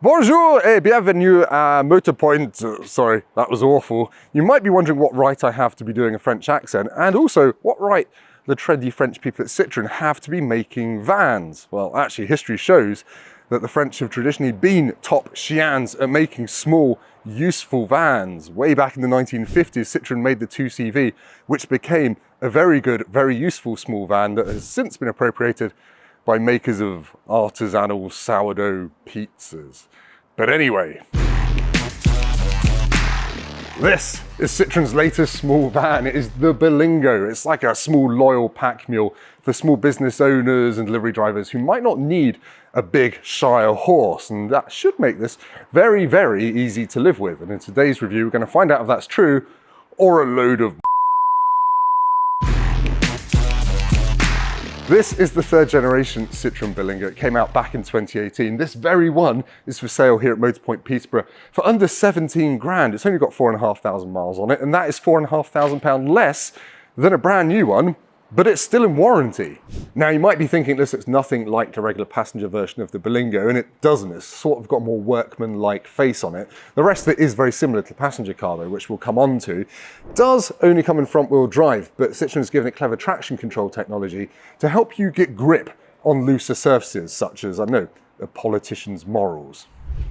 Bonjour et bienvenue à Motorpoint. Sorry, that was awful. You might be wondering what right I have to be doing a French accent, and also what right the trendy French people at Citroen have to be making vans. Well, actually, history shows that the French have traditionally been top chiens at making small, useful vans. Way back in the 1950s, Citroen made the 2CV, which became a very good, very useful small van that has since been appropriated by makers of artisanal sourdough pizzas. But anyway, this is Citroen's latest small van. It is the Berlingo. It's like a small loyal pack mule for small business owners and delivery drivers who might not need a big Shire horse, and that should make this very, very easy to live with. And in today's review, we're going to find out if that's true or a load of This is the third generation Citroen Berlingo. It came out back in 2018. This very one is for sale here at Motorpoint Peterborough for under 17 grand. It's only got 4,500 miles on it, and that is £4,500 less than a brand new one, but it's still in warranty. Now you might be thinking this looks nothing like the regular passenger version of the Berlingo, and it doesn't. It's sort of got a more workman-like face on it. The rest of it is very similar to the passenger car though, which we'll come on to. Does only come in front-wheel drive, but Citroen has given it clever traction control technology to help you get grip on looser surfaces, such as, I don't know, a politician's morals.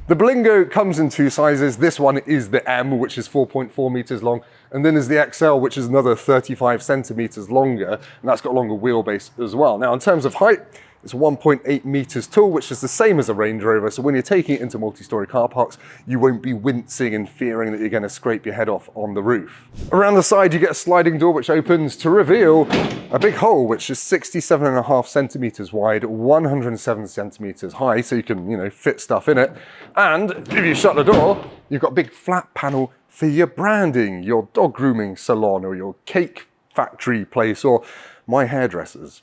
The Berlingo comes in two sizes. This one is the M, which is 4.4 meters long, and then there's the XL, which is another 35 centimeters longer, and that's got a longer wheelbase as well. Now, in terms of height, it's 1.8 meters tall, which is the same as a Range Rover. So when you're taking it into multi-story car parks, you won't be wincing and fearing that you're going to scrape your head off on the roof. Around the side, you get a sliding door which opens to reveal a big hole, which is 67.5 centimeters wide, 107 centimeters high, so you can, fit stuff in it. And if you shut the door, you've got a big flat panel for your branding, your dog grooming salon, or your cake factory place, or my hairdressers.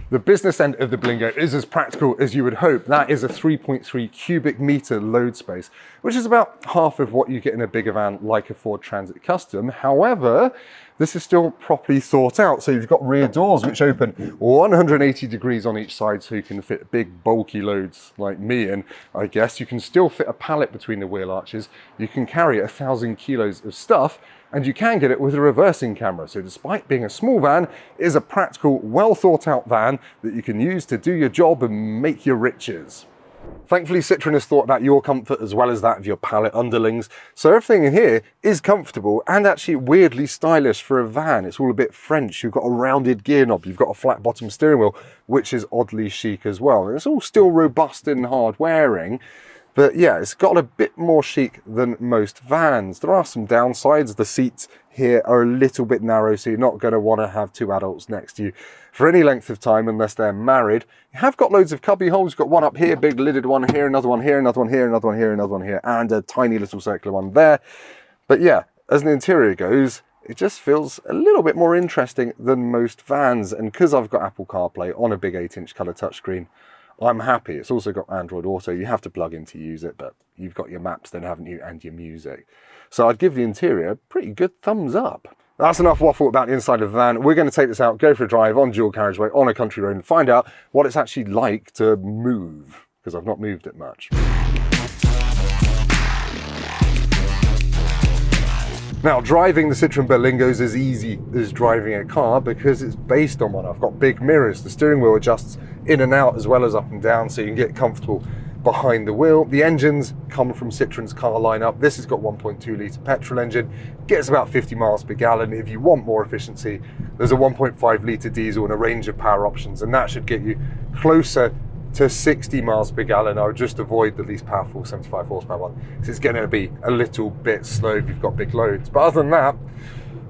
The business end of the Berlingo is as practical as you would hope. That is a 3.3 cubic meter load space, which is about half of what you get in a bigger van like a Ford Transit Custom. However, this is still properly thought out. So you've got rear doors which open 180 degrees on each side, so you can fit big bulky loads like me in. I guess you can still fit a pallet between the wheel arches. You can carry 1,000 kilos of stuff, and you can get it with a reversing camera. So despite being a small van, it is a practical, well thought out van that you can use to do your job and make your riches. Thankfully, Citroen has thought about your comfort as well as that of your pallet underlings. So everything in here is comfortable and actually weirdly stylish for a van. It's all a bit French. You've got a rounded gear knob, you've got a flat bottom steering wheel, which is oddly chic as well. And it's all still robust and hard wearing. But yeah, it's got a bit more chic than most vans. There are some downsides. The seats here are a little bit narrow, so you're not going to want to have two adults next to you for any length of time unless they're married. You have got loads of cubby holes. You've got one up here, big lidded one here, another one here, another one here, another one here, another one here, and a tiny little circular one there. But yeah, as the interior goes, it just feels a little bit more interesting than most vans. And because I've got Apple CarPlay on a big 8-inch colour touchscreen, I'm happy. It's also got Android Auto. You have to plug in to use it, but you've got your maps then, haven't you, and your music. So I'd give the interior a pretty good thumbs up. That's enough waffle about the inside of the van. We're going to take this out, go for a drive on dual carriageway on a country road and find out what it's actually like to move, because I've not moved it much. Now, driving the Citroen Berlingo is as easy as driving a car because it's based on one. I've got big mirrors. The steering wheel adjusts in and out as well as up and down, so you can get comfortable behind the wheel. The engines come from Citroen's car lineup. This has got 1.2 litre petrol engine, gets about 50 miles per gallon. If you want more efficiency, there's a 1.5 litre diesel and a range of power options, and that should get you closer to 60 miles per gallon. I would just avoid the least powerful 75 horsepower one, because it's going to be a little bit slow if you've got big loads. But other than that,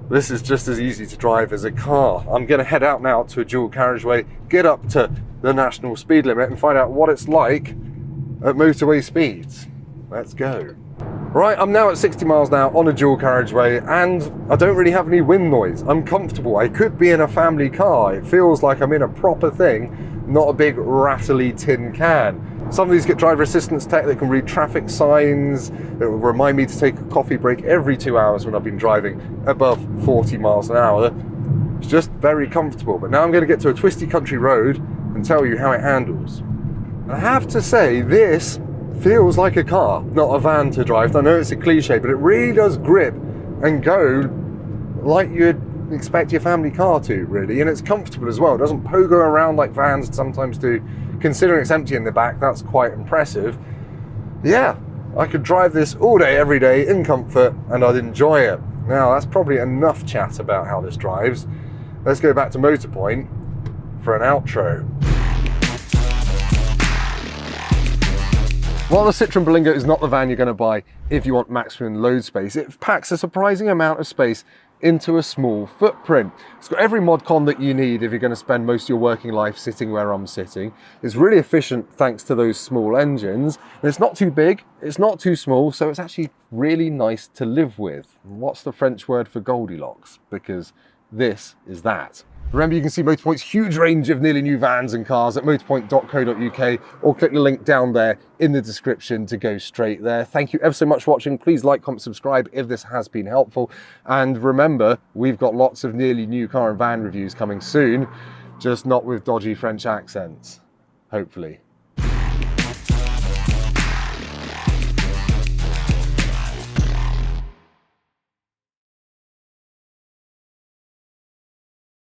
this is just as easy to drive as a car. I'm going to head out now to a dual carriageway, get up to the national speed limit and find out what it's like at motorway speeds. Let's go. Right, I'm now at 60 miles an hour on a dual carriageway and I don't really have any wind noise. I'm comfortable. I could be in a family car. It feels like I'm in a proper thing, not a big rattly tin can. Some of these get driver assistance tech that can read traffic signs. It will remind me to take a coffee break every 2 hours when I've been driving above 40 miles an hour. It's just very comfortable. But now I'm going to get to a twisty country road and tell you how it handles. I have to say, this feels like a car, not a van to drive. I know it's a cliche, but it really does grip and go like you'd expect your family car to, really. And it's comfortable as well. It doesn't pogo around like vans sometimes do. Considering it's empty in the back, that's quite impressive. Yeah, I could drive this all day, every day in comfort, and I'd enjoy it. Now, that's probably enough chat about how this drives. Let's go back to Motorpoint for an outro. While the Citroen Berlingo is not the van you're going to buy if you want maximum load space, it packs a surprising amount of space into a small footprint. It's got every mod con that you need if you're going to spend most of your working life sitting where I'm sitting. It's really efficient thanks to those small engines. And it's not too big, it's not too small, so it's actually really nice to live with. What's the French word for Goldilocks? Because this is that. Remember, you can see Motorpoint's huge range of nearly new vans and cars at motorpoint.co.uk, or click the link down there in the description to go straight there. Thank you ever so much for watching. Please like, comment, subscribe if this has been helpful. And remember, we've got lots of nearly new car and van reviews coming soon, just not with dodgy French accents, hopefully.